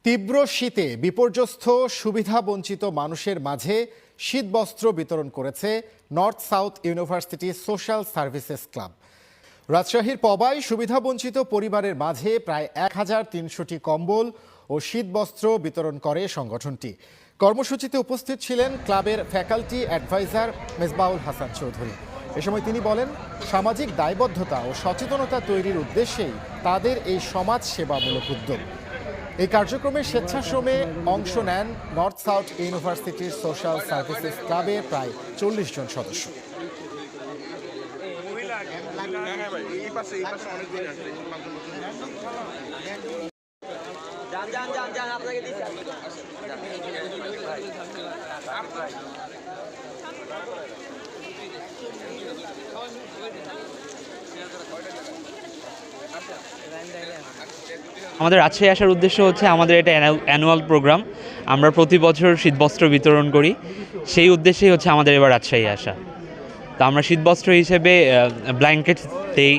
তীব্র শীতে বিপর্যস্ত সুবিধাবঞ্চিত মানুষের মাঝে শীতবস্ত্র বিতরণ করেছে north south university social services club. রাজশাহীর পবায় সুবিধাবঞ্চিত পরিবারের মাঝে প্রায় ১,৩০০টি কম্বল ও শীতবস্ত্র বিতরণ করে সংগঠনটি। কর্মসূচিতে উপস্থিত ছিলেন ক্লাবের ফ্যাকাল্টি অ্যাডভাইজার মেজবাউল হাসান চৌধুরী। এ সময় তিনি বলেন, সামাজিক দায়বদ্ধতা ও সচেতনতা তৈরির উদ্দেশ্যেই তাদের এই সমাজ সেবামূলক উদ্যোগ। এই কার্যক্রমে স্বেচ্ছাশ্রমে অংশ নেন নর্থ সাউথ ইউনিভার্সিটির সোশ্যাল সার্ভিসেস ক্লাবের প্রায় ৪০ জন সদস্য। আমাদের রাজশাহী আসার উদ্দেশ্য হচ্ছে আমাদের এটা অ্যানুয়াল প্রোগ্রাম। আমরা প্রতি বছর শীতবস্ত্র বিতরণ করি, সেই উদ্দেশ্যেই হচ্ছে আমাদের এবার রাজশাহী আসা। তো আমরা শীতবস্ত্র হিসেবে ব্ল্যাঙ্কেট দেই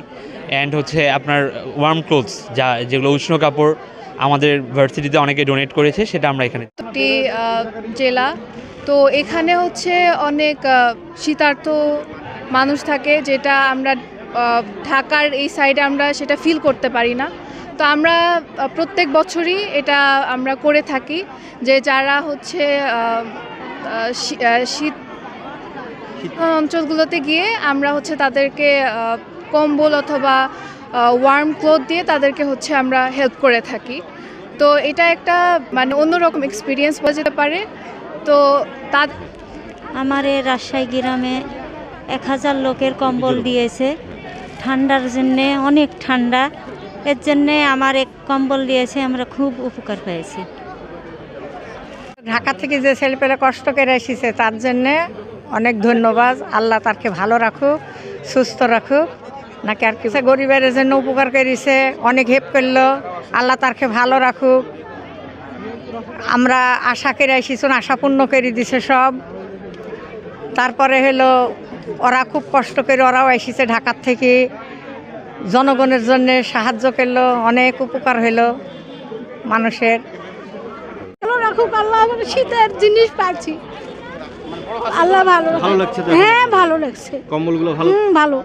অ্যান্ড হচ্ছে আপনার ওয়ার্ম ক্লোথস, যেগুলো উষ্ণ কাপড় আমাদের ভার্সিটিতে অনেকে ডোনেট করেছে, সেটা আমরা এখানে। একটি জেলা, তো এখানে হচ্ছে অনেক শীতার্ত মানুষ থাকে, যেটা আমরা ঢাকার এই সাইডে আমরা সেটা ফিল করতে পারি না। তো আমরা প্রত্যেক বছরই এটা আমরা করে থাকি, যে যারা হচ্ছে শীত অঞ্চলগুলোতে গিয়ে আমরা হচ্ছে তাদেরকে কম্বল অথবা ওয়ার্ম ক্লোথ দিয়ে তাদেরকে হচ্ছে আমরা হেল্প করে থাকি। তো এটা একটা মানে অন্যরকম এক্সপিরিয়েন্স হয়ে যেতে পারে। তো আমার এই রাজশাহী গ্রামে ১,০০০ লোকের কম্বল দিয়েছে। ঠান্ডার জন্যে, অনেক ঠান্ডা, এর জন্যে আমার এক কম্বল দিয়েছে, আমরা খুব উপকার পেয়েছি। ঢাকা থেকে যে ছেলেপেলে কষ্ট করে এসেছে তার জন্যে অনেক ধন্যবাদ। আল্লাহ তাকে ভালো রাখুক, সুস্থ রাখুক, নাকি আর কিছু গরিবের জন্য উপকার করেছে, অনেক হেল্প করলো। আল্লাহ তাকে ভালো রাখুক। আমরা আশা করে এসেছি, আশা পূর্ণ করে দিছে সব। তারপরে হলো ওরা খুব কষ্ট করে ওরাও এসেছে ঢাকার থেকে, জনগণের জন্য সাহায্য করলো, অনেক উপকার হলো মানুষের। ভালো রাখুক আল্লাহ, মানে শীতের জিনিস পাচ্ছি, আল্লাহ ভালো লাগছে। হ্যাঁ ভালো লাগছে, কম্বলগুলো ভালো ভালো।